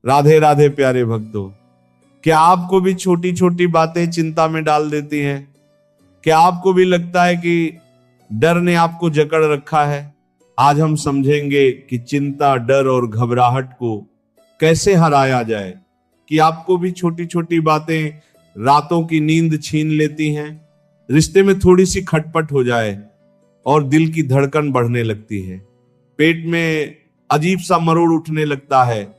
राधे राधे प्यारे भक्तों। क्या आपको भी छोटी छोटी बातें चिंता में डाल देती हैं? क्या आपको भी लगता है कि डर ने आपको जकड़ रखा है? आज हम समझेंगे कि चिंता, डर और घबराहट को कैसे हराया जाए। कि आपको भी छोटी छोटी बातें रातों की नींद छीन लेती हैं, रिश्ते में थोड़ी सी खटपट हो जाए और दिल की धड़कन बढ़ने लगती है, पेट में अजीब सा मरोड़ उठने लगता है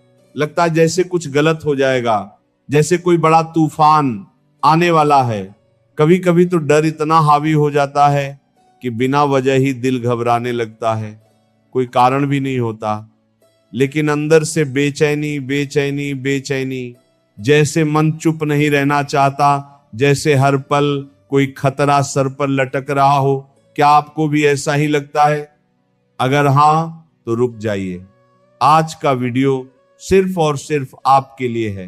जैसे कुछ गलत हो जाएगा, जैसे कोई बड़ा तूफान आने वाला है। कभी कभी तो डर इतना हावी हो जाता है कि बिना वजह ही दिल घबराने लगता है, कोई कारण भी नहीं होता, लेकिन अंदर से बेचैनी बेचैनी बेचैनी, जैसे मन चुप नहीं रहना चाहता, जैसे हर पल कोई खतरा सर पर लटक रहा हो। क्या आपको भी ऐसा ही लगता है? अगर हां तो रुक जाइए, आज का वीडियो सिर्फ और सिर्फ आपके लिए है,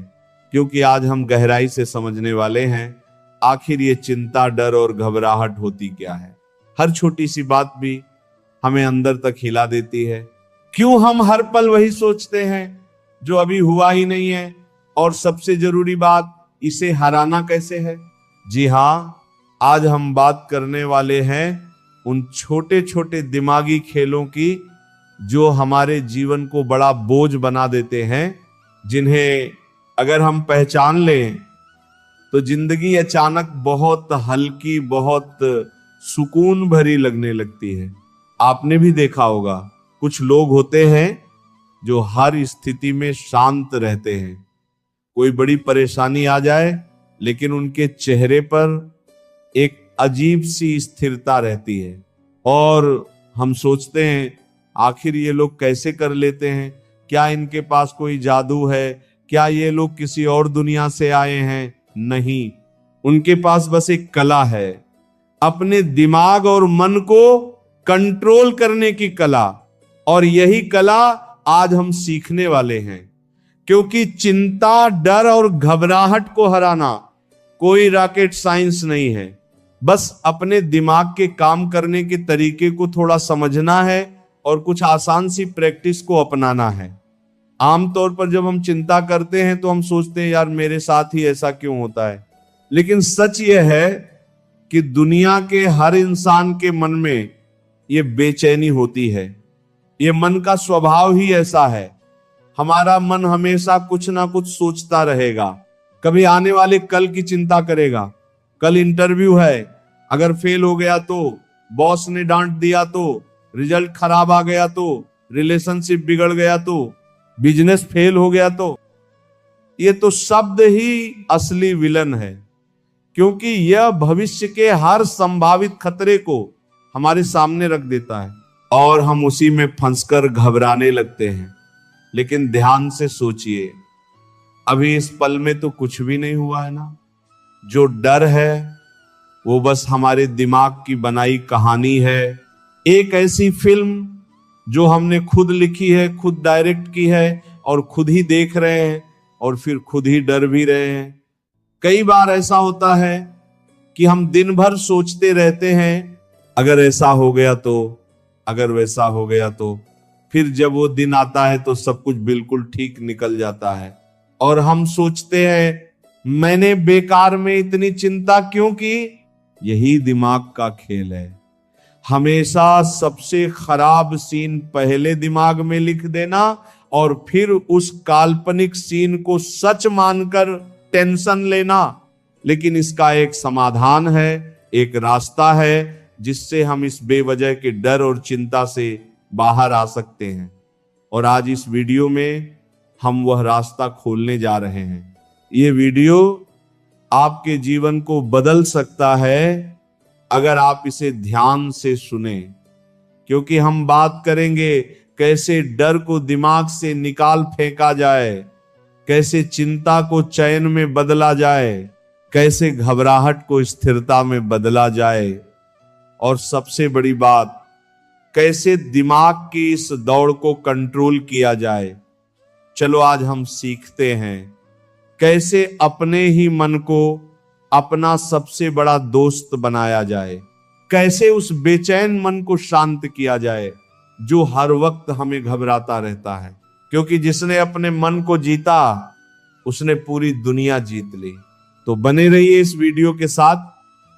क्योंकि आज हम गहराई से समझने वाले हैं आखिर ये चिंता, डर और घबराहट होती क्या है। हर छोटी सी बात भी हमें अंदर तक हिला देती है। क्यों हम हर पल वही सोचते हैं जो अभी हुआ ही नहीं है? और सबसे जरूरी बात, इसे हराना कैसे है? जी हां, आज हम बात करने वाले हैं उन छोटे छोटे दिमागी खेलों की जो हमारे जीवन को बड़ा बोझ बना देते हैं, जिन्हें अगर हम पहचान लें तो जिंदगी अचानक बहुत हल्की, बहुत सुकून भरी लगने लगती है। आपने भी देखा होगा, कुछ लोग होते हैं जो हर स्थिति में शांत रहते हैं। कोई बड़ी परेशानी आ जाए लेकिन उनके चेहरे पर एक अजीब सी स्थिरता रहती है, और हम सोचते हैं आखिर ये लोग कैसे कर लेते हैं? क्या इनके पास कोई जादू है? क्या ये लोग किसी और दुनिया से आए हैं? नहीं, उनके पास बस एक कला है, अपने दिमाग और मन को कंट्रोल करने की कला। और यही कला आज हम सीखने वाले हैं, क्योंकि चिंता, डर और घबराहट को हराना कोई रॉकेट साइंस नहीं है। बस अपने दिमाग के काम करने के तरीके को थोड़ा समझना है और कुछ आसान सी प्रैक्टिस को अपनाना है। आमतौर पर जब हम चिंता करते हैं तो हम सोचते हैं यार मेरे साथ ही ऐसा क्यों होता है, लेकिन सच यह है कि दुनिया के हर इंसान के मन में ये बेचैनी होती है। ये मन का स्वभाव ही ऐसा है। हमारा मन हमेशा कुछ ना कुछ सोचता रहेगा। कभी आने वाले कल की चिंता करेगा, कल इंटरव्यू है, अगर फेल हो गया तो, बॉस ने डांट दिया तो, रिजल्ट खराब आ गया तो, रिलेशनशिप बिगड़ गया तो, बिजनेस फेल हो गया तो। ये तो शब्द ही असली विलन है, क्योंकि यह भविष्य के हर संभावित खतरे को हमारे सामने रख देता है और हम उसी में फंसकर घबराने लगते हैं। लेकिन ध्यान से सोचिए, अभी इस पल में तो कुछ भी नहीं हुआ है ना। जो डर है वो बस हमारे दिमाग की बनाई कहानी है, एक ऐसी फिल्म जो हमने खुद लिखी है, खुद डायरेक्ट की है और खुद ही देख रहे हैं और फिर खुद ही डर भी रहे हैं। कई बार ऐसा होता है कि हम दिन भर सोचते रहते हैं अगर ऐसा हो गया तो, अगर वैसा हो गया तो। फिर जब वो दिन आता है तो सब कुछ बिल्कुल ठीक निकल जाता है और हम सोचते हैं मैंने बेकार में इतनी चिंता क्यों की। यही दिमाग का खेल है, हमेशा सबसे खराब सीन पहले दिमाग में लिख देना और फिर उस काल्पनिक सीन को सच मानकर टेंशन लेना। लेकिन इसका एक समाधान है, एक रास्ता है जिससे हम इस बेवजह के डर और चिंता से बाहर आ सकते हैं। और आज इस वीडियो में हम वह रास्ता खोलने जा रहे हैं। ये वीडियो आपके जीवन को बदल सकता है अगर आप इसे ध्यान से सुने, क्योंकि हम बात करेंगे कैसे डर को दिमाग से निकाल फेंका जाए, कैसे चिंता को चैन में बदला जाए, कैसे घबराहट को स्थिरता में बदला जाए, और सबसे बड़ी बात, कैसे दिमाग की इस दौड़ को कंट्रोल किया जाए। चलो आज हम सीखते हैं कैसे अपने ही मन को अपना सबसे बड़ा दोस्त बनाया जाए, कैसे उस बेचैन मन को शांत किया जाए जो हर वक्त हमें घबराता रहता है। क्योंकि जिसने अपने मन को जीता उसने पूरी दुनिया जीत ली। तो बने रहिए इस वीडियो के साथ,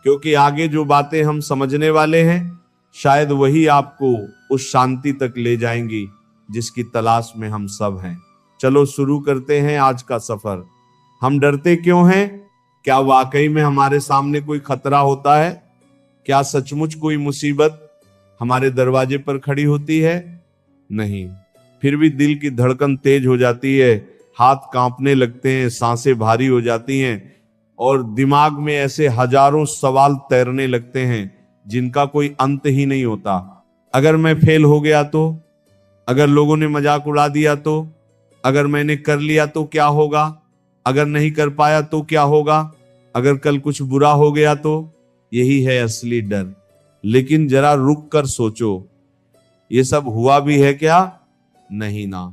क्योंकि आगे जो बातें हम समझने वाले हैं शायद वही आपको उस शांति तक ले जाएंगी जिसकी तलाश में हम सब हैं। चलो शुरू करते हैं आज का सफर। हम डरते क्यों हैं? क्या वाकई में हमारे सामने कोई खतरा होता है? क्या सचमुच कोई मुसीबत हमारे दरवाजे पर खड़ी होती है? नहीं। फिर भी दिल की धड़कन तेज हो जाती है, हाथ कांपने लगते हैं, सांसें भारी हो जाती हैं और दिमाग में ऐसे हजारों सवाल तैरने लगते हैं जिनका कोई अंत ही नहीं होता। अगर मैं फेल हो गया तो? अगर लोगों ने मजाक उड़ा दिया तो? अगर मैंने कर लिया तो क्या होगा? अगर नहीं कर पाया तो क्या होगा? अगर कल कुछ बुरा हो गया तो? यही है असली डर। लेकिन जरा रुक कर सोचो, ये सब हुआ भी है क्या? नहीं ना।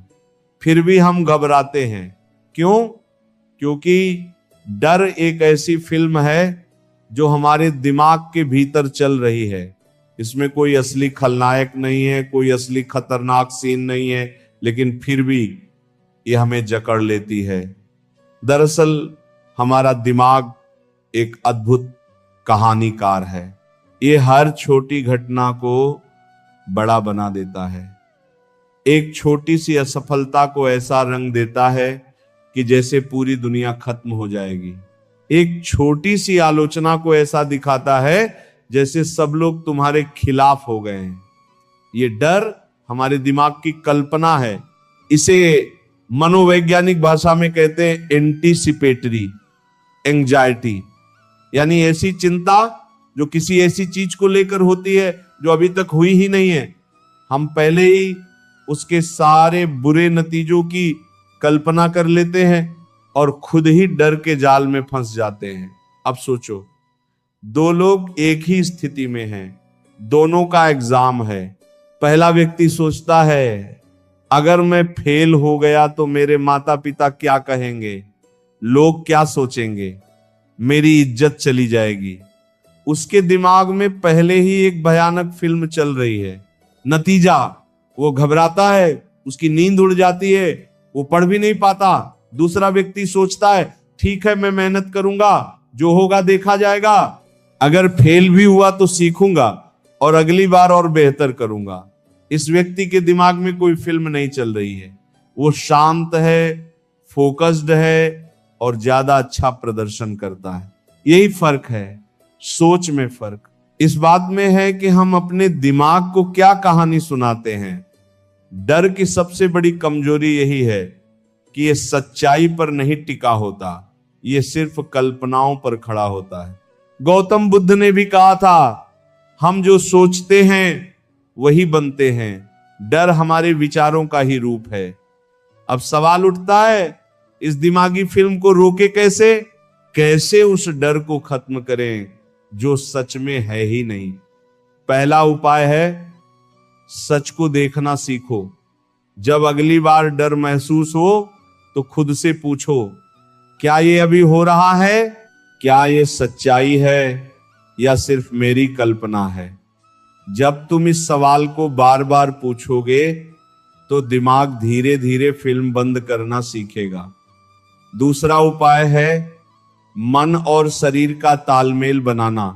फिर भी हम घबराते हैं। क्यों? क्योंकि डर एक ऐसी फिल्म है जो हमारे दिमाग के भीतर चल रही है। इसमें कोई असली खलनायक नहीं है, कोई असली खतरनाक सीन नहीं है, लेकिन फिर भी ये हमें जकड़ लेती है। दरअसल हमारा दिमाग एक अद्भुत कहानीकार है। ये हर छोटी घटना को बड़ा बना देता है। एक छोटी सी असफलता को ऐसा रंग देता है कि जैसे पूरी दुनिया खत्म हो जाएगी। एक छोटी सी आलोचना को ऐसा दिखाता है जैसे सब लोग तुम्हारे खिलाफ हो गए हैं। ये डर हमारे दिमाग की कल्पना है। इसे मनोवैज्ञानिक भाषा में कहते हैं एंटीसिपेटरी एंजाइटी, यानी ऐसी चिंता जो किसी ऐसी चीज को लेकर होती है जो अभी तक हुई ही नहीं है। हम पहले ही उसके सारे बुरे नतीजों की कल्पना कर लेते हैं और खुद ही डर के जाल में फंस जाते हैं। अब सोचो, दो लोग एक ही स्थिति में हैं, दोनों का एग्जाम है। पहला व्यक्ति सोचता है अगर मैं फेल हो गया तो मेरे माता पिता क्या कहेंगे, लोग क्या सोचेंगे, मेरी इज्जत चली जाएगी। उसके दिमाग में पहले ही एक भयानक फिल्म चल रही है। नतीजा, वो घबराता है, उसकी नींद उड़ जाती है, वो पढ़ भी नहीं पाता। दूसरा व्यक्ति सोचता है ठीक है, मैं मेहनत करूंगा, जो होगा देखा जाएगा, अगर फेल भी हुआ तो सीखूंगा और अगली बार और बेहतर करूंगा। इस व्यक्ति के दिमाग में कोई फिल्म नहीं चल रही है। वो शांत है, फोकस्ड है और ज्यादा अच्छा प्रदर्शन करता है। यही फर्क है, सोच में फर्क। इस बात में है कि हम अपने दिमाग को क्या कहानी सुनाते हैं। डर की सबसे बड़ी कमजोरी यही है कि ये सच्चाई पर नहीं टिका होता, ये सिर्फ कल्पनाओं पर खड़ा होता है। गौतम बुद्ध ने भी कहा था, हम जो सोचते हैं वही बनते हैं। डर हमारे विचारों का ही रूप है। अब सवाल उठता है, इस दिमागी फिल्म को रोके कैसे? कैसे उस डर को खत्म करें जो सच में है ही नहीं? पहला उपाय है, सच को देखना सीखो। जब अगली बार डर महसूस हो तो खुद से पूछो, क्या ये अभी हो रहा है? क्या ये सच्चाई है या सिर्फ मेरी कल्पना है? जब तुम इस सवाल को बार बार पूछोगे तो दिमाग धीरे धीरे फिल्म बंद करना सीखेगा। दूसरा उपाय है मन और शरीर का तालमेल बनाना,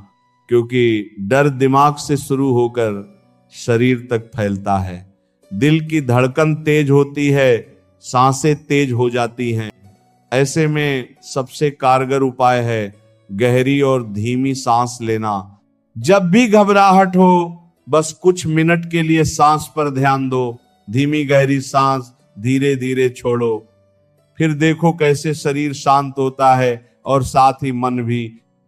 क्योंकि डर दिमाग से शुरू होकर शरीर तक फैलता है। दिल की धड़कन तेज होती है, सांसें तेज हो जाती हैं। ऐसे में सबसे कारगर उपाय है गहरी और धीमी सांस लेना। जब भी घबराहट हो बस कुछ मिनट के लिए सांस पर ध्यान दो। धीमी गहरी सांस धीरे धीरे छोड़ो, फिर देखो कैसे शरीर शांत होता है और साथ ही मन भी।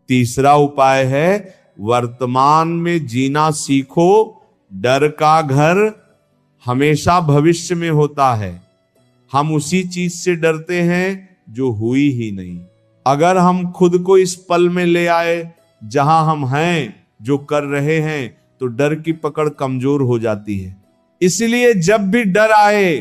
तीसरा उपाय है वर्तमान में जीना सीखो। डर का घर हमेशा भविष्य में होता है। हम उसी चीज से डरते हैं जो हुई ही नहीं। अगर हम खुद को इस पल में ले आए जहां हम हैं, जो कर रहे हैं, तो डर की पकड़ कमजोर हो जाती है। इसलिए जब भी डर आए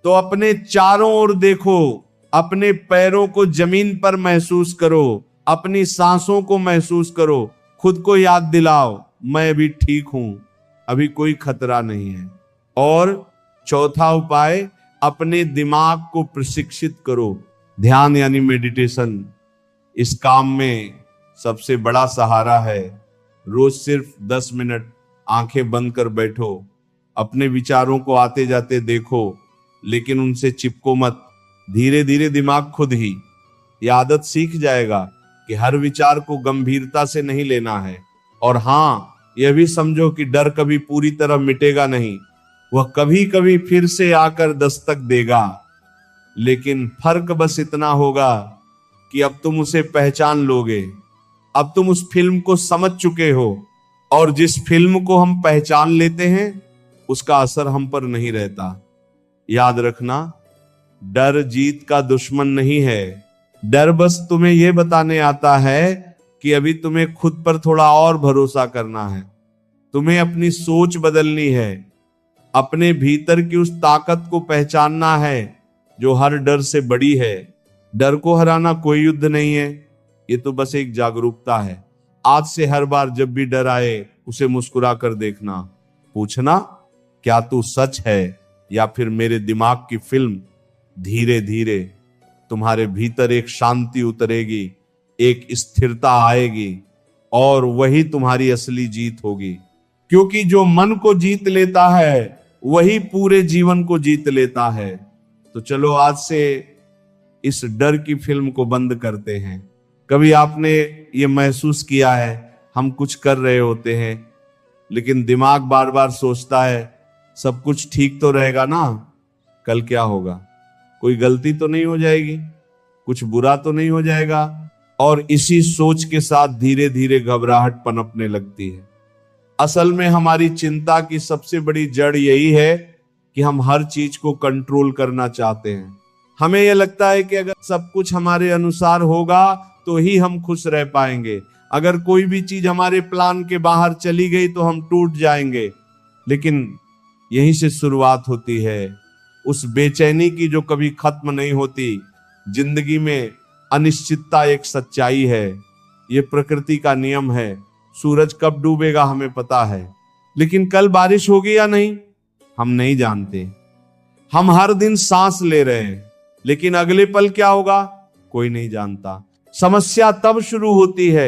तो अपने चारों ओर देखो, अपने पैरों को जमीन पर महसूस करो, अपनी सांसों को महसूस करो, खुद को याद दिलाओ मैं अभी ठीक हूं, अभी कोई खतरा नहीं है। और चौथा उपाय अपने दिमाग को प्रशिक्षित करो। ध्यान यानी मेडिटेशन इस काम में सबसे बड़ा सहारा है। रोज सिर्फ 10 मिनट आंखें बंद कर बैठो, अपने विचारों को आते जाते देखो, लेकिन उनसे चिपको मत। धीरे धीरे दिमाग खुद ही ये आदत सीख जाएगा कि हर विचार को गंभीरता से नहीं लेना है। और हाँ, यह भी समझो कि डर कभी पूरी तरह मिटेगा नहीं, वह कभी कभी फिर से आकर दस्तक देगा। लेकिन फर्क बस इतना होगा कि अब तुम उसे पहचान लोगे। अब तुम उस फिल्म को समझ चुके हो, और जिस फिल्म को हम पहचान लेते हैं उसका असर हम पर नहीं रहता। याद रखना, डर जीत का दुश्मन नहीं है। डर बस तुम्हें यह बताने आता है कि अभी तुम्हें खुद पर थोड़ा और भरोसा करना है। तुम्हें अपनी सोच बदलनी है, अपने भीतर की उस ताकत को पहचानना है जो हर डर से बड़ी है। डर को हराना कोई युद्ध नहीं है, ये तो बस एक जागरूकता है। आज से हर बार जब भी डर आए उसे मुस्कुरा कर देखना, पूछना क्या तू सच है या फिर मेरे दिमाग की फिल्म। धीरे धीरे तुम्हारे भीतर एक शांति उतरेगी, एक स्थिरता आएगी, और वही तुम्हारी असली जीत होगी। क्योंकि जो मन को जीत लेता है वही पूरे जीवन को जीत लेता है। तो चलो आज से इस डर की फिल्म को बंद करते हैं। कभी आपने ये महसूस किया है, हम कुछ कर रहे होते हैं लेकिन दिमाग बार बार सोचता है सब कुछ ठीक तो रहेगा ना, कल क्या होगा, कोई गलती तो नहीं हो जाएगी, कुछ बुरा तो नहीं हो जाएगा। और इसी सोच के साथ धीरे धीरे घबराहट पनपने लगती है। असल में हमारी चिंता की सबसे बड़ी जड़ यही है कि हम हर चीज को कंट्रोल करना चाहते हैं। हमें यह लगता है कि अगर सब कुछ हमारे अनुसार होगा तो ही हम खुश रह पाएंगे। अगर कोई भी चीज हमारे प्लान के बाहर चली गई तो हम टूट जाएंगे। लेकिन यहीं से शुरुआत होती है उस बेचैनी की जो कभी खत्म नहीं होती। जिंदगी में अनिश्चितता एक सच्चाई है, ये प्रकृति का नियम है। सूरज कब डूबेगा हमें पता है, लेकिन कल बारिश होगी या नहीं हम नहीं जानते। हम हर दिन सांस ले रहे हैं, लेकिन अगले पल क्या होगा कोई नहीं जानता। समस्या तब शुरू होती है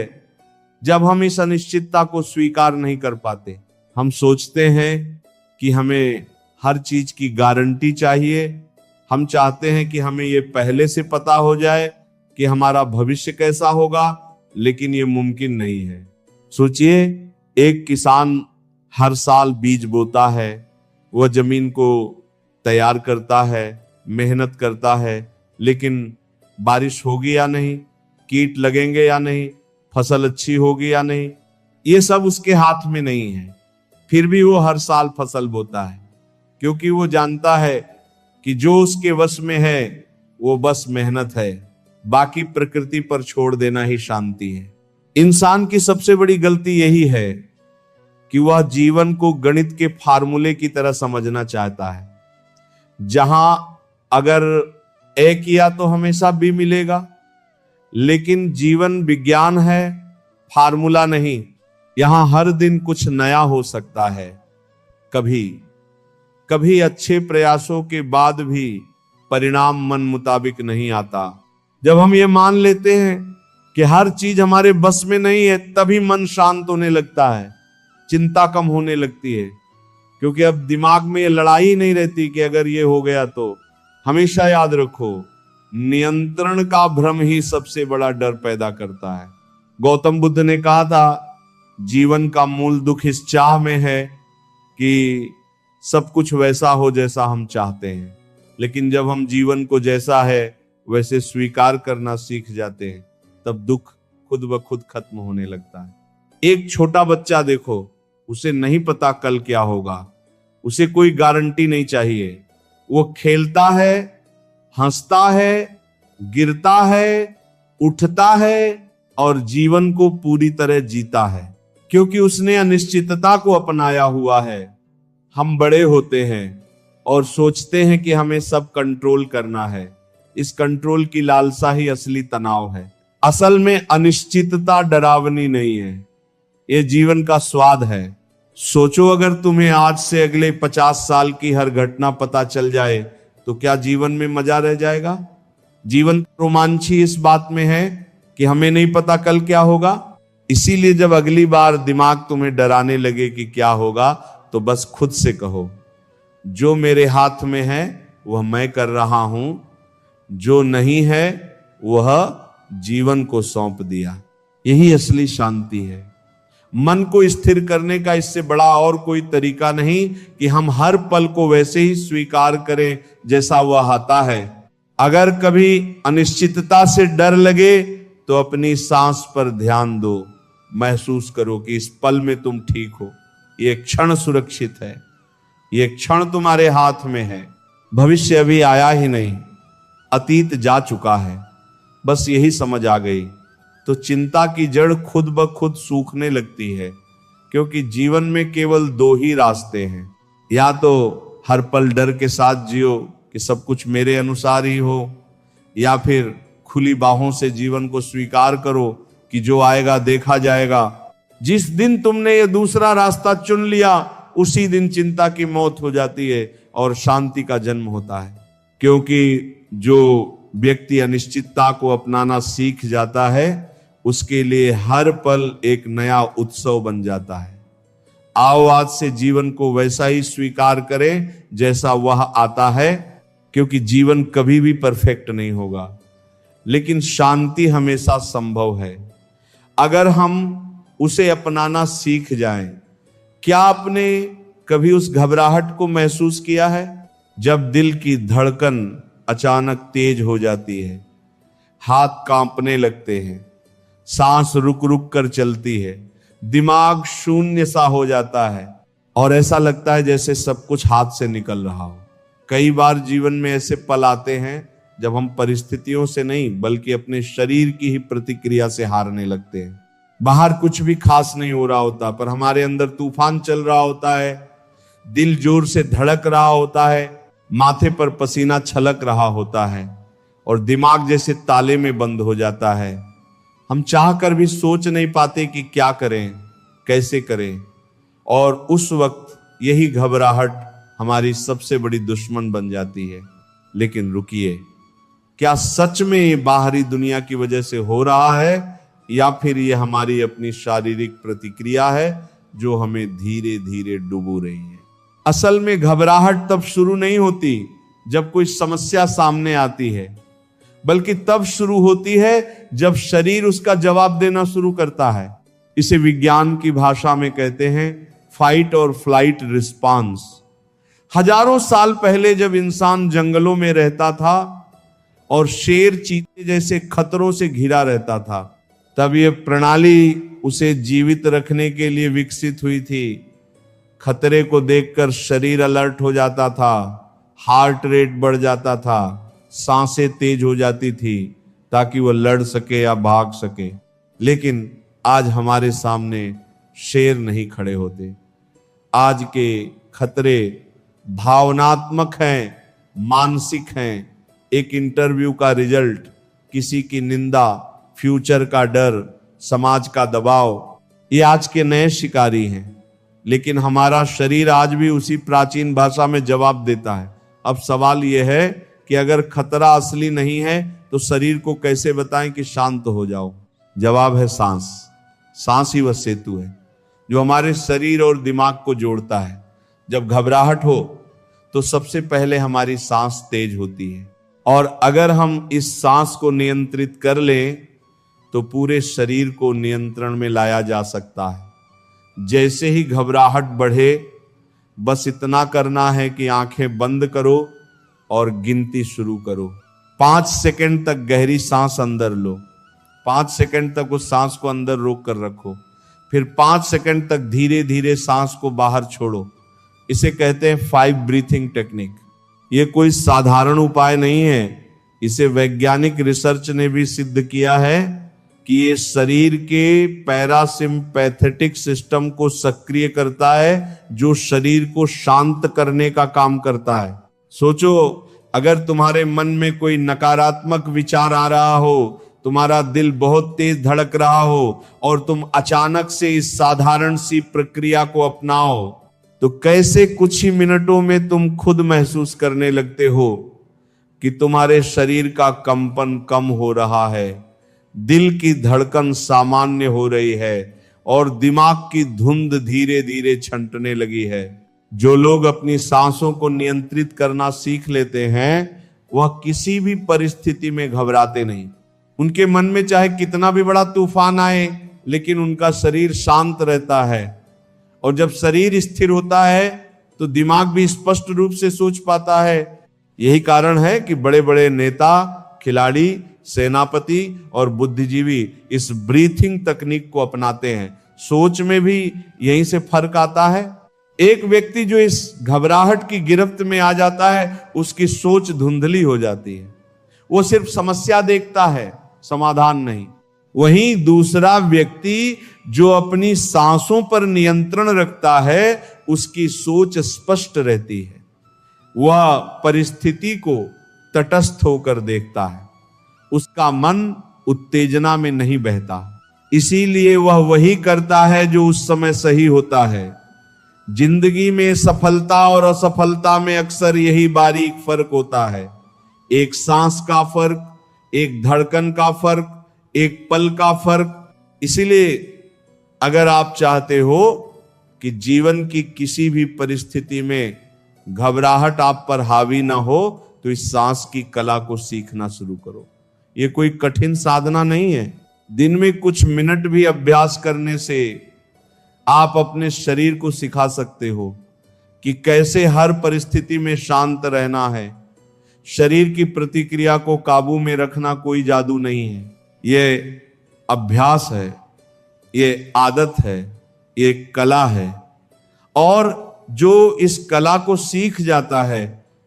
जब हम इस अनिश्चितता को स्वीकार नहीं कर पाते। हम सोचते हैं कि हमें हर चीज की गारंटी चाहिए। हम चाहते हैं कि हमें ये पहले से पता हो जाए कि हमारा भविष्य कैसा होगा, लेकिन ये मुमकिन नहीं है। सोचिए, एक किसान हर साल बीज बोता है, वह जमीन को तैयार करता है, मेहनत करता है, लेकिन बारिश होगी या नहीं, कीट लगेंगे या नहीं, फसल अच्छी होगी या नहीं, ये सब उसके हाथ में नहीं है। फिर भी वो हर साल फसल बोता है, क्योंकि वो जानता है कि जो उसके वश में है वो बस मेहनत है, बाकी प्रकृति पर छोड़ देना ही शांति है। इंसान की सबसे बड़ी गलती यही है कि वह जीवन को गणित के फार्मूले की तरह समझना चाहता है, जहां अगर ए किया तो हमेशा बी मिलेगा। लेकिन जीवन विज्ञान है, फार्मूला नहीं। यहां हर दिन कुछ नया हो सकता है। कभी कभी अच्छे प्रयासों के बाद भी परिणाम मन मुताबिक नहीं आता। जब हम ये मान लेते हैं कि हर चीज हमारे बस में नहीं है, तभी मन शांत होने लगता है, चिंता कम होने लगती है, क्योंकि अब दिमाग में ये लड़ाई नहीं रहती कि अगर ये हो गया तो। हमेशा याद रखो, नियंत्रण का भ्रम ही सबसे बड़ा डर पैदा करता है। गौतम बुद्ध ने कहा था, जीवन का मूल दुख इस चाह में है कि सब कुछ वैसा हो जैसा हम चाहते हैं। लेकिन जब हम जीवन को जैसा है वैसे स्वीकार करना सीख जाते हैं, तब दुख खुद ब खुद खत्म होने लगता है। एक छोटा बच्चा देखो, उसे नहीं पता कल क्या होगा, उसे कोई गारंटी नहीं चाहिए। वो खेलता है, हंसता है, गिरता है, उठता है और जीवन को पूरी तरह जीता है, क्योंकि उसने अनिश्चितता को अपनाया हुआ है। हम बड़े होते हैं और सोचते हैं कि हमें सब कंट्रोल करना है। इस कंट्रोल की लालसा ही असली तनाव है। असल में अनिश्चितता डरावनी नहीं है, ये जीवन का स्वाद है। सोचो, अगर तुम्हें आज से अगले 50 साल की हर घटना पता चल जाए तो क्या जीवन में मजा रह जाएगा? जीवन रोमांची इस बात में है कि हमें नहीं पता कल क्या होगा। इसीलिए जब अगली बार दिमाग तुम्हें डराने लगे कि क्या होगा, तो बस खुद से कहो, जो मेरे हाथ में है वह मैं कर रहा हूं, जो नहीं है वह जीवन को सौंप दिया। यही असली शांति है। मन को स्थिर करने का इससे बड़ा और कोई तरीका नहीं कि हम हर पल को वैसे ही स्वीकार करें जैसा वह आता है। अगर कभी अनिश्चितता से डर लगे तो अपनी सांस पर ध्यान दो, महसूस करो कि इस पल में तुम ठीक हो, ये क्षण सुरक्षित है, ये क्षण तुम्हारे हाथ में है। भविष्य अभी आया ही नहीं, अतीत जा चुका है, बस यही समझ आ गई तो चिंता की जड़ खुद ब खुद सूखने लगती है। क्योंकि जीवन में केवल दो ही रास्ते हैं, या तो हर पल डर के साथ जियो कि सब कुछ मेरे अनुसार ही हो, या फिर खुली बाहों से जीवन को स्वीकार करो कि जो आएगा देखा जाएगा। जिस दिन तुमने ये दूसरा रास्ता चुन लिया, उसी दिन चिंता की मौत हो जाती है और शांति का जन्म होता है। क्योंकि जो व्यक्ति अनिश्चितता को अपनाना सीख जाता है, उसके लिए हर पल एक नया उत्सव बन जाता है। आओ आज से जीवन को वैसा ही स्वीकार करें जैसा वह आता है, क्योंकि जीवन कभी भी परफेक्ट नहीं होगा, लेकिन शांति हमेशा संभव है अगर हम उसे अपनाना सीख जाएं। क्या आपने कभी उस घबराहट को महसूस किया है जब दिल की धड़कन अचानक तेज हो जाती है, हाथ कांपने लगते हैं, सांस रुक रुक कर चलती है, दिमाग शून्य सा हो जाता है और ऐसा लगता है जैसे सब कुछ हाथ से निकल रहा हो। कई बार जीवन में ऐसे पल आते हैं जब हम परिस्थितियों से नहीं बल्कि अपने शरीर की ही प्रतिक्रिया से हारने लगते हैं। बाहर कुछ भी खास नहीं हो रहा होता, पर हमारे अंदर तूफान चल रहा होता है, दिल जोर से धड़क रहा होता है, माथे पर पसीना छलक रहा होता है और दिमाग जैसे ताले में बंद हो जाता है। हम चाहकर भी सोच नहीं पाते कि क्या करें, कैसे करें, और उस वक्त यही घबराहट हमारी सबसे बड़ी दुश्मन बन जाती है। लेकिन रुकिए, क्या सच में ये बाहरी दुनिया की वजह से हो रहा है या फिर ये हमारी अपनी शारीरिक प्रतिक्रिया है जो हमें धीरे धीरे डुबो रही है? असल में घबराहट तब शुरू नहीं होती जब कोई समस्या सामने आती है, बल्कि तब शुरू होती है जब शरीर उसका जवाब देना शुरू करता है। इसे विज्ञान की भाषा में कहते हैं फाइट और फ्लाइट रिस्पांस। हजारों साल पहले जब इंसान जंगलों में रहता था और शेर चीते जैसे खतरों से घिरा रहता था, तब यह प्रणाली उसे जीवित रखने के लिए विकसित हुई थी। खतरे को देखकर शरीर अलर्ट हो जाता था, हार्ट रेट बढ़ जाता था, सांसें तेज हो जाती थी ताकि वह लड़ सके या भाग सके। लेकिन आज हमारे सामने शेर नहीं खड़े होते। आज के खतरे भावनात्मक हैं, मानसिक हैं। एक इंटरव्यू का रिजल्ट, किसी की निंदा, फ्यूचर का डर, समाज का दबाव, ये आज के नए शिकारी हैं। लेकिन हमारा शरीर आज भी उसी प्राचीन भाषा में जवाब देता है। अब सवाल यह है कि अगर खतरा असली नहीं है तो शरीर को कैसे बताएं कि शांत हो जाओ? जवाब है सांस। सांस ही वह सेतु है जो हमारे शरीर और दिमाग को जोड़ता है। जब घबराहट हो तो सबसे पहले हमारी सांस तेज होती है, और अगर हम इस सांस को नियंत्रित कर लें तो पूरे शरीर को नियंत्रण में लाया जा सकता है। जैसे ही घबराहट बढ़े, बस इतना करना है कि आंखें बंद करो और गिनती शुरू करो। 5 सेकंड तक गहरी सांस अंदर लो, 5 सेकंड तक उस सांस को अंदर रोक कर रखो, फिर 5 सेकंड तक धीरे धीरे सांस को बाहर छोड़ो। इसे कहते हैं 5 ब्रीथिंग टेक्निक। ये कोई साधारण उपाय नहीं है। इसे वैज्ञानिक रिसर्च ने भी सिद्ध किया है कि ये शरीर के पैरासिम्पैथेटिक सिस्टम को सक्रिय करता है, जो शरीर को शांत करने का काम करता है। सोचो, अगर तुम्हारे मन में कोई नकारात्मक विचार आ रहा हो, तुम्हारा दिल बहुत तेज धड़क रहा हो और तुम अचानक से इस साधारण सी प्रक्रिया को अपनाओ, तो कैसे कुछ ही मिनटों में तुम खुद महसूस करने लगते हो कि तुम्हारे शरीर का कंपन कम हो रहा है, दिल की धड़कन सामान्य हो रही है और दिमाग की धुंध धीरे धीरे छंटने लगी है। जो लोग अपनी सांसों को नियंत्रित करना सीख लेते हैं वह किसी भी परिस्थिति में घबराते नहीं। उनके मन में चाहे कितना भी बड़ा तूफान आए लेकिन उनका शरीर शांत रहता है, और जब शरीर स्थिर होता है तो दिमाग भी स्पष्ट रूप से सोच पाता है। यही कारण है कि बड़े बड़े नेता, खिलाड़ी, सेनापति और बुद्धिजीवी इस ब्रीथिंग तकनीक को अपनाते हैं। सोच में भी यहीं से फर्क आता है। एक व्यक्ति जो इस घबराहट की गिरफ्त में आ जाता है उसकी सोच धुंधली हो जाती है, वो सिर्फ समस्या देखता है, समाधान नहीं। वहीं दूसरा व्यक्ति जो अपनी सांसों पर नियंत्रण रखता है उसकी सोच स्पष्ट रहती है, वह परिस्थिति को तटस्थ होकर देखता है, उसका मन उत्तेजना में नहीं बहता। इसीलिए वह वही करता है जो उस समय सही होता है। जिंदगी में सफलता और असफलता में अक्सर यही बारीक फर्क होता है। एक सांस का फर्क, एक धड़कन का फर्क, एक पल का फर्क। इसीलिए अगर आप चाहते हो कि जीवन की किसी भी परिस्थिति में घबराहट आप पर हावी ना हो तो इस सांस की कला को सीखना शुरू करो। ये कोई कठिन साधना नहीं है। दिन में कुछ मिनट भी अभ्यास करने से आप अपने शरीर को सिखा सकते हो कि कैसे हर परिस्थिति में शांत रहना है। शरीर की प्रतिक्रिया को काबू में रखना कोई जादू नहीं है, ये अभ्यास है, ये आदत है, ये कला है। और जो इस कला को सीख जाता है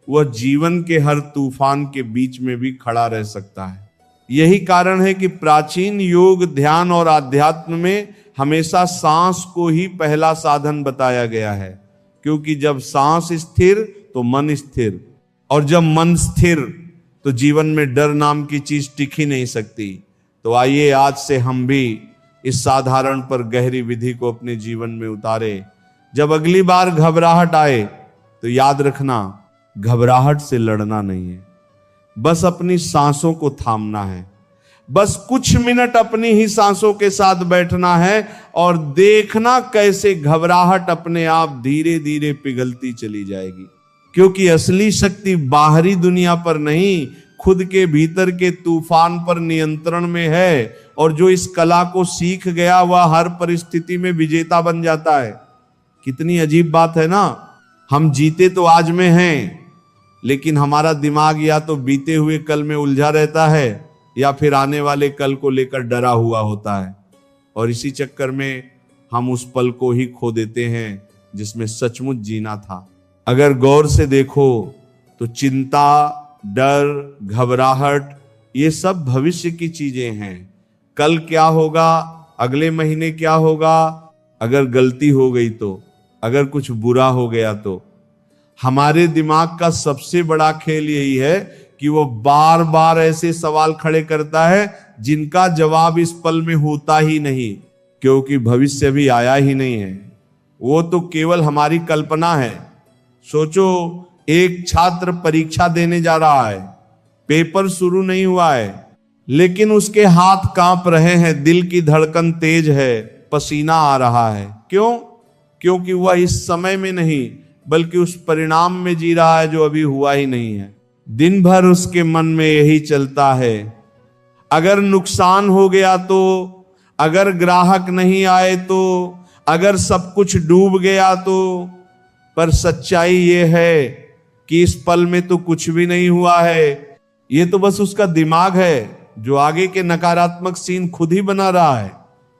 वह जीवन के हर तूफान के बीच में भी खड़ा रह सकता है। यही कारण है कि प्राचीन योग, ध्यान और आध्यात्म में हमेशा सांस को ही पहला साधन बताया गया है, क्योंकि जब सांस स्थिर तो मन स्थिर, और जब मन स्थिर तो जीवन में डर नाम की चीज टिक ही नहीं सकती। तो आइए आज से हम भी इस साधारण पर गहरी विधि को अपने जीवन में उतारे। जब अगली बार घबराहट आए तो याद रखना, घबराहट से लड़ना नहीं है, बस अपनी सांसों को थामना है। बस कुछ मिनट अपनी ही सांसों के साथ बैठना है और देखना कैसे घबराहट अपने आप धीरे धीरे पिघलती चली जाएगी। क्योंकि असली शक्ति बाहरी दुनिया पर नहीं, खुद के भीतर के तूफान पर नियंत्रण में है। और जो इस कला को सीख गया वह हर परिस्थिति में विजेता बन जाता है। कितनी अजीब बात है ना। हम जीते तो आज में हैं, लेकिन हमारा दिमाग या तो बीते हुए कल में उलझा रहता है या फिर आने वाले कल को लेकर डरा हुआ होता है, और इसी चक्कर में हम उस पल को ही खो देते हैं जिसमें सचमुच जीना था। अगर गौर से देखो तो चिंता, डर, घबराहट ये सब भविष्य की चीजें हैं। कल क्या होगा, अगले महीने क्या होगा, अगर गलती हो गई तो, अगर कुछ बुरा हो गया तो। हमारे दिमाग का सबसे बड़ा खेल यही है कि वो बार बार ऐसे सवाल खड़े करता है जिनका जवाब इस पल में होता ही नहीं, क्योंकि भविष्य भी आया ही नहीं है। वो तो केवल हमारी कल्पना है। सोचो, एक छात्र परीक्षा देने जा रहा है, पेपर शुरू नहीं हुआ है, लेकिन उसके हाथ कांप रहे हैं, दिल की धड़कन तेज है, पसीना आ रहा है। क्यों? क्योंकि वह इस समय में नहीं बल्कि उस परिणाम में जी रहा है जो अभी हुआ ही नहीं है। दिन भर उसके मन में यही चलता है, अगर नुकसान हो गया तो, अगर ग्राहक नहीं आए तो, अगर सब कुछ डूब गया तो। पर सच्चाई ये है कि इस पल में तो कुछ भी नहीं हुआ है। ये तो बस उसका दिमाग है जो आगे के नकारात्मक सीन खुद ही बना रहा है।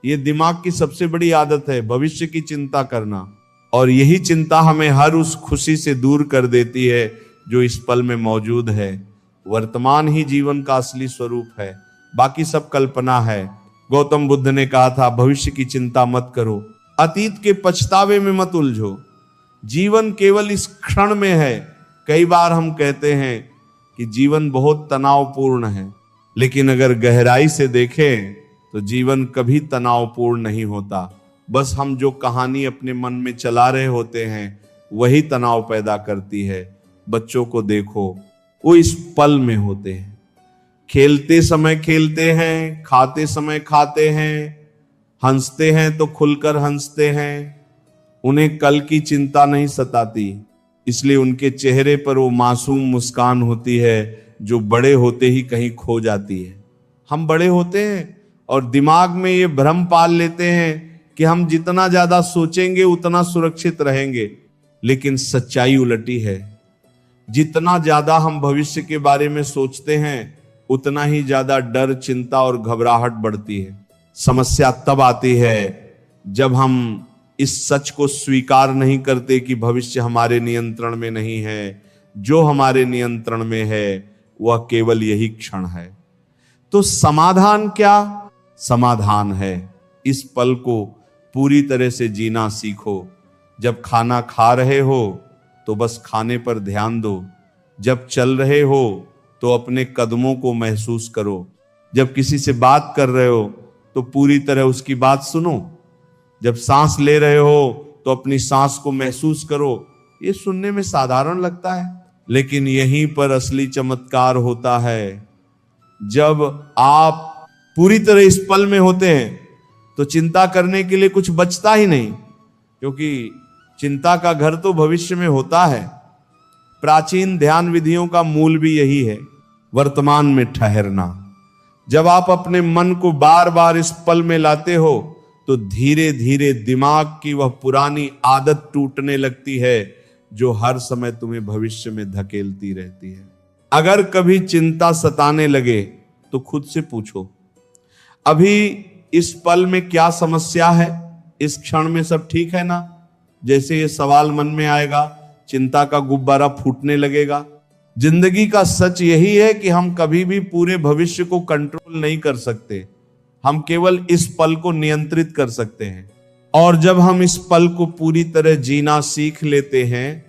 ये दिमाग की सबसे बड़ी आदत है, भविष्य की चिंता करना। और यही चिंता हमें हर उस खुशी से दूर कर देती है जो इस पल में मौजूद है। वर्तमान ही जीवन का असली स्वरूप है, बाकी सब कल्पना है। गौतम बुद्ध ने कहा था, भविष्य की चिंता मत करो, अतीत के पछतावे में मत उलझो, जीवन केवल इस क्षण में है। कई बार हम कहते हैं कि जीवन बहुत तनावपूर्ण है, लेकिन अगर गहराई से देखें तो जीवन कभी तनावपूर्ण नहीं होता। बस हम जो कहानी अपने मन में चला रहे होते हैं वही तनाव पैदा करती है। बच्चों को देखो, वो इस पल में होते हैं। खेलते समय खेलते हैं, खाते समय खाते हैं, हंसते हैं तो खुलकर हंसते हैं। उन्हें कल की चिंता नहीं सताती, इसलिए उनके चेहरे पर वो मासूम मुस्कान होती है जो बड़े होते ही कहीं खो जाती है। हम बड़े होते हैं और दिमाग में ये भ्रम पाल लेते हैं कि हम जितना ज्यादा सोचेंगे उतना सुरक्षित रहेंगे, लेकिन सच्चाई उलटी है। जितना ज्यादा हम भविष्य के बारे में सोचते हैं उतना ही ज्यादा डर, चिंता और घबराहट बढ़ती है। समस्या तब आती है जब हम इस सच को स्वीकार नहीं करते कि भविष्य हमारे नियंत्रण में नहीं है। जो हमारे नियंत्रण में है वह केवल यही क्षण है। तो समाधान क्या? समाधान है इस पल को पूरी तरह से जीना सीखो। जब खाना खा रहे हो तो बस खाने पर ध्यान दो। जब चल रहे हो तो अपने कदमों को महसूस करो। जब किसी से बात कर रहे हो तो पूरी तरह उसकी बात सुनो। जब सांस ले रहे हो तो अपनी सांस को महसूस करो। ये सुनने में साधारण लगता है, लेकिन यहीं पर असली चमत्कार होता है। जब आप पूरी तरह इस पल में होते हैं तो चिंता करने के लिए कुछ बचता ही नहीं, क्योंकि चिंता का घर तो भविष्य में होता है। प्राचीन ध्यान विधियों का मूल भी यही है, वर्तमान में ठहरना। जब आप अपने मन को बार बार इस पल में लाते हो तो धीरे धीरे दिमाग की वह पुरानी आदत टूटने लगती है जो हर समय तुम्हें भविष्य में धकेलती रहती है। अगर कभी चिंता सताने लगे तो खुद से पूछो, अभी इस पल में क्या समस्या है? इस क्षण में सब ठीक है ना? जैसे ये सवाल मन में आएगा, चिंता का गुब्बारा फूटने लगेगा। जिंदगी का सच यही है कि हम कभी भी पूरे भविष्य को कंट्रोल नहीं कर सकते। हम केवल इस पल को नियंत्रित कर सकते हैं। और जब हम इस पल को पूरी तरह जीना सीख लेते हैं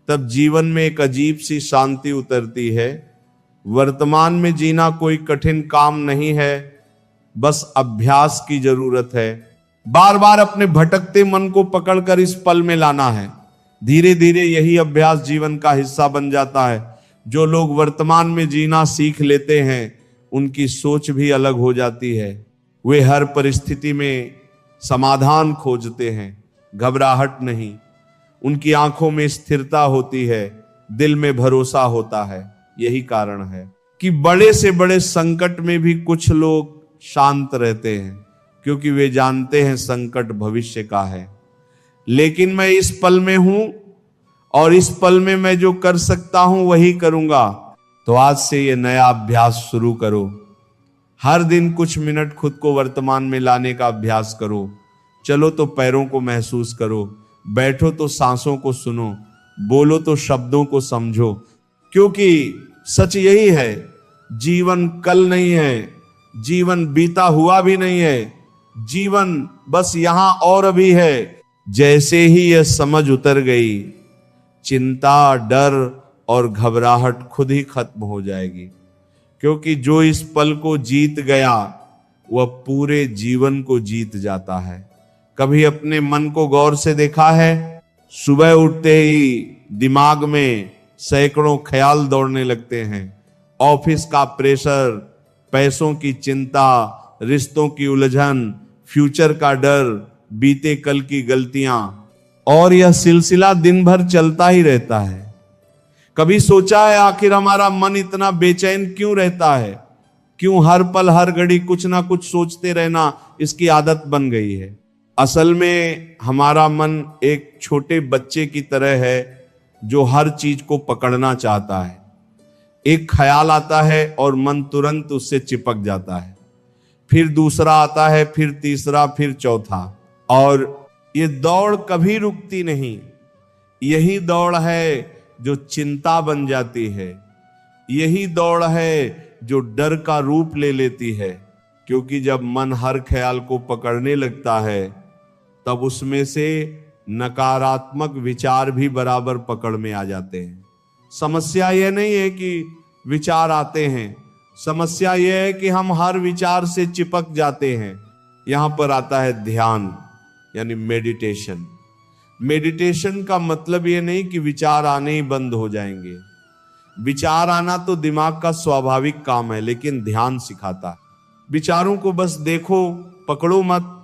तब जीवन में एक अजीब सी शांति उतरती है। वर्तमान में जीना कोई कठिन काम नहीं है, बस अभ्यास की जरूरत है। बार बार अपने भटकते मन को पकड़कर इस पल में लाना है। धीरे धीरे यही अभ्यास जीवन का हिस्सा बन जाता है। जो लोग वर्तमान में जीना सीख लेते हैं उनकी सोच भी अलग हो जाती है। वे हर परिस्थिति में समाधान खोजते हैं, घबराहट नहीं। उनकी आंखों में स्थिरता होती है, दिल में भरोसा होता है। यही कारण है कि बड़े से बड़े संकट में भी कुछ लोग शांत रहते हैं, क्योंकि वे जानते हैं संकट भविष्य का है। लेकिन मैं इस पल में हूं और इस पल में मैं जो कर सकता हूं वही करूंगा। तो आज से ये नया अभ्यास शुरू करो। हर दिन कुछ मिनट खुद को वर्तमान में लाने का अभ्यास करो। चलो तो पैरों को महसूस करो, बैठो तो सांसों को सुनो, बोलो तो शब्दों को समझो। क्योंकि सच यही है, जीवन कल नहीं है, जीवन बीता हुआ भी नहीं है, जीवन बस यहां और अभी है। जैसे ही यह समझ उतर गई, चिंता, डर और घबराहट खुद ही खत्म हो जाएगी। क्योंकि जो इस पल को जीत गया वह पूरे जीवन को जीत जाता है। कभी अपने मन को गौर से देखा है? सुबह उठते ही दिमाग में सैकड़ों ख्याल दौड़ने लगते हैं। ऑफिस का प्रेशर, पैसों की चिंता, रिश्तों की उलझन, फ्यूचर का डर, बीते कल की गलतियां, और यह सिलसिला दिन भर चलता ही रहता है। कभी सोचा है आखिर हमारा मन इतना बेचैन क्यों रहता है? क्यों हर पल हर घड़ी कुछ ना कुछ सोचते रहना इसकी आदत बन गई है? असल में हमारा मन एक छोटे बच्चे की तरह है जो हर चीज को पकड़ना चाहता है। एक ख्याल आता है और मन तुरंत उससे चिपक जाता है, फिर दूसरा आता है, फिर तीसरा, फिर चौथा, और ये दौड़ कभी रुकती नहीं। यही दौड़ है जो चिंता बन जाती है। यही दौड़ है जो डर का रूप ले लेती है। क्योंकि जब मन हर ख्याल को पकड़ने लगता है तब उसमें से नकारात्मक विचार भी बराबर पकड़ में आ जाते हैं। समस्या यह नहीं है कि विचार आते हैं, समस्या यह है कि हम हर विचार से चिपक जाते हैं। यहां पर आता है ध्यान, यानी मेडिटेशन। मेडिटेशन का मतलब यह नहीं कि विचार आने ही बंद हो जाएंगे। विचार आना तो दिमाग का स्वाभाविक काम है, लेकिन ध्यान सिखाता है। विचारों को बस देखो, पकड़ो मत।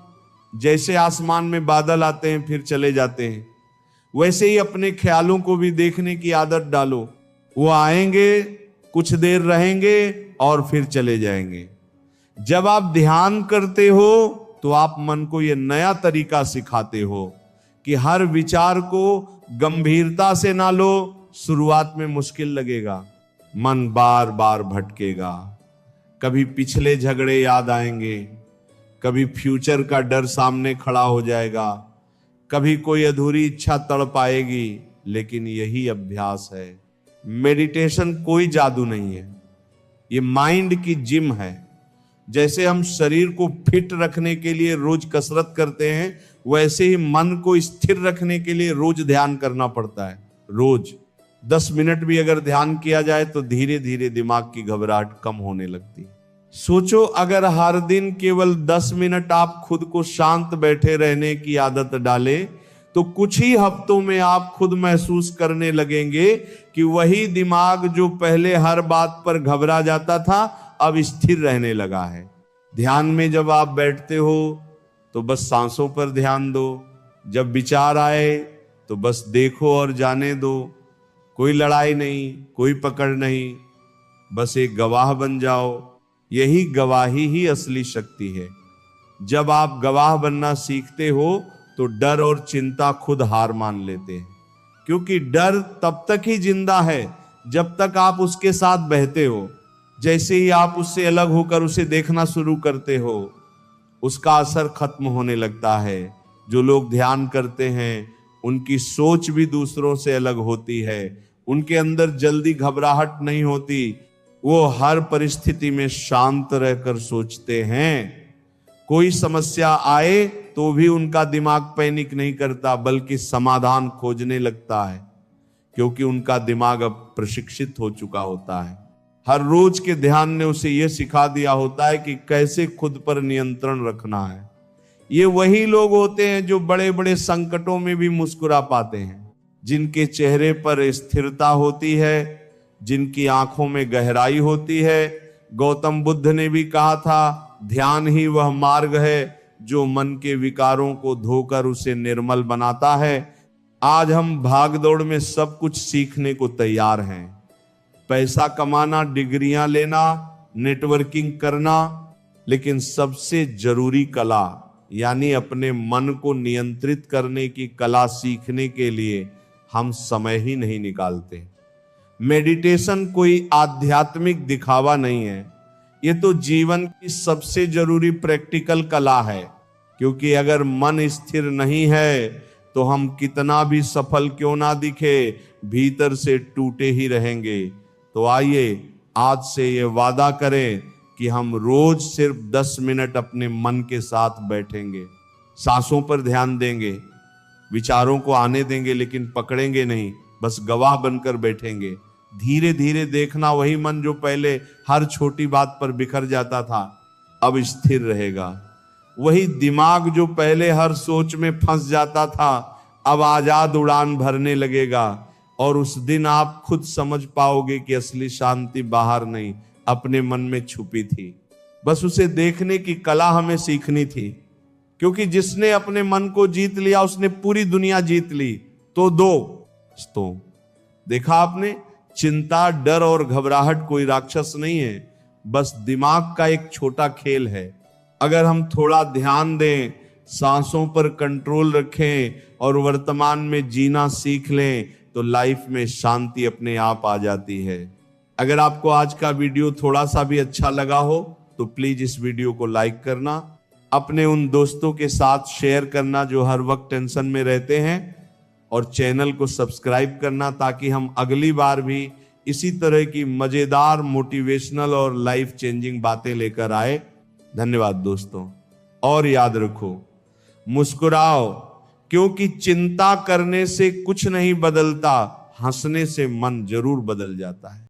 जैसे आसमान में बादल आते हैं फिर चले जाते हैं, वैसे ही अपने ख्यालों को भी देखने की आदत डालो। वो आएंगे, कुछ देर रहेंगे और फिर चले जाएंगे। जब आप ध्यान करते हो तो आप मन को यह नया तरीका सिखाते हो कि हर विचार को गंभीरता से ना लो। शुरुआत में मुश्किल लगेगा, मन बार बार भटकेगा, कभी पिछले झगड़े याद आएंगे, कभी फ्यूचर का डर सामने खड़ा हो जाएगा, कभी कोई अधूरी इच्छा तड़प आएगी। लेकिन यही अभ्यास है। मेडिटेशन कोई जादू नहीं है, ये माइंड की जिम है। जैसे हम शरीर को फिट रखने के लिए रोज कसरत करते हैं, वैसे ही मन को स्थिर रखने के लिए रोज ध्यान करना पड़ता है। रोज 10 मिनट भी अगर ध्यान किया जाए तो धीरे धीरे दिमाग की घबराहट कम होने लगती है। सोचो, अगर हर दिन केवल 10 मिनट आप खुद को शांत बैठे रहने की आदत डाले तो कुछ ही हफ्तों में आप खुद महसूस करने लगेंगे कि वही दिमाग जो पहले हर बात पर घबरा जाता था अब स्थिर रहने लगा है। ध्यान में जब आप बैठते हो तो बस सांसों पर ध्यान दो। जब विचार आए तो बस देखो और जाने दो। कोई लड़ाई नहीं, कोई पकड़ नहीं, बस एक गवाह बन जाओ। यही गवाही ही असली शक्ति है। जब आप गवाह बनना सीखते हो तो डर और चिंता खुद हार मान लेते हैं, क्योंकि डर तब तक ही जिंदा है जब तक आप उसके साथ बहते हो। जैसे ही आप उससे अलग होकर उसे देखना शुरू करते हो, उसका असर खत्म होने लगता है। जो लोग ध्यान करते हैं उनकी सोच भी दूसरों से अलग होती है, उनके अंदर जल्दी घबराहट नहीं होती, वो हर परिस्थिति में शांत रहकर सोचते हैं। कोई समस्या आए तो भी उनका दिमाग पैनिक नहीं करता, बल्कि समाधान खोजने लगता है, क्योंकि उनका दिमाग अब प्रशिक्षित हो चुका होता है। हर रोज के ध्यान ने उसे यह सिखा दिया होता है कि कैसे खुद पर नियंत्रण रखना है। ये वही लोग होते हैं जो बड़े बड़े संकटों में भी मुस्कुरा पाते हैं, जिनके चेहरे पर स्थिरता होती है, जिनकी आंखों में गहराई होती है। गौतम बुद्ध ने भी कहा था, ध्यान ही वह मार्ग है जो मन के विकारों को धोकर उसे निर्मल बनाता है। आज हम भागदौड़ में सब कुछ सीखने को तैयार हैं। पैसा कमाना, डिग्रियां लेना, नेटवर्किंग करना, लेकिन सबसे जरूरी कला यानी अपने मन को नियंत्रित करने की कला सीखने के लिए हम समय ही नहीं निकालते। मेडिटेशन कोई आध्यात्मिक दिखावा नहीं है, ये तो जीवन की सबसे जरूरी प्रैक्टिकल कला है। क्योंकि अगर मन स्थिर नहीं है तो हम कितना भी सफल क्यों ना दिखे, भीतर से टूटे ही रहेंगे। तो आइए आज से ये वादा करें कि हम रोज सिर्फ 10 मिनट अपने मन के साथ बैठेंगे, सांसों पर ध्यान देंगे, विचारों को आने देंगे लेकिन पकड़ेंगे नहीं, बस गवाह बनकर बैठेंगे। धीरे धीरे देखना, वही मन जो पहले हर छोटी बात पर बिखर जाता था अब स्थिर रहेगा। वही दिमाग जो पहले हर सोच में फंस जाता था अब आजाद उड़ान भरने लगेगा। और उस दिन आप खुद समझ पाओगे कि असली शांति बाहर नहीं, अपने मन में छुपी थी। बस उसे देखने की कला हमें सीखनी थी, क्योंकि जिसने अपने मन को जीत लिया उसने पूरी दुनिया जीत ली। तो देखा आपने, चिंता, डर और घबराहट कोई राक्षस नहीं है, बस दिमाग का एक छोटा खेल है। अगर हम थोड़ा ध्यान दें, सांसों पर कंट्रोल रखें और वर्तमान में जीना सीख लें तो लाइफ में शांति अपने आप आ जाती है। अगर आपको आज का वीडियो थोड़ा सा भी अच्छा लगा हो तो प्लीज इस वीडियो को लाइक करना, अपने उन दोस्तों के साथ शेयर करना जो हर वक्त टेंशन में रहते हैं, और चैनल को सब्सक्राइब करना ताकि हम अगली बार भी इसी तरह की मजेदार, मोटिवेशनल और लाइफ चेंजिंग बातें लेकर आए। धन्यवाद दोस्तों। और याद रखो, मुस्कुराओ, क्योंकि चिंता करने से कुछ नहीं बदलता, हंसने से मन जरूर बदल जाता है।